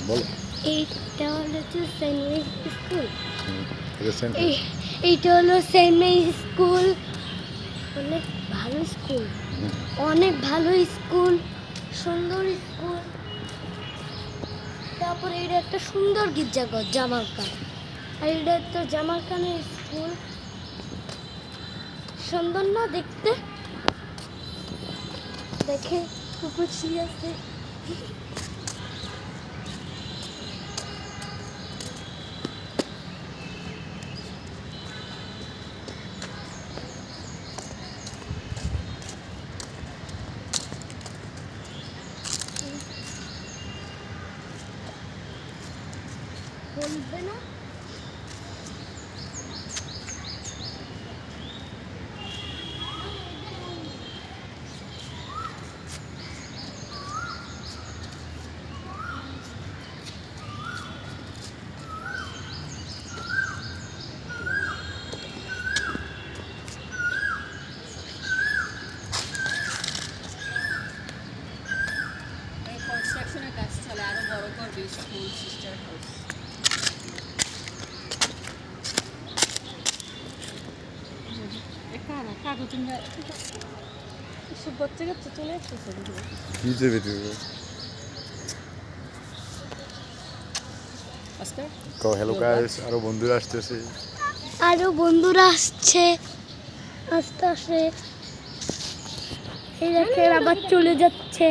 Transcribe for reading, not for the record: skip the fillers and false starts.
বলো। এইটা হলো সেন্ট মেরি স্কুল। এই এইটা হলো সেন্ট মেরি স্কুল। অনেক ভালো স্কুল, অনেক ভালো স্কুল, সুন্দর স্কুল। তারপরে এটা একটা সুন্দর গির্জাঘর জামাল খান, আর এটা একটা জামাল খানের স্কুল। সুন্দর না দেখতে? দেখে কুকুর শুয়ে আছে। বলবে না কনস্ট্রাকশনের কাজ চলে, আরো বড় করবে school sister house. Hello guys, আরো বন্ধুরা আসতেছে। আরো বন্ধুরা আসছে আস্তে আস্তে। এই দেখে আবার চলে যাচ্ছে।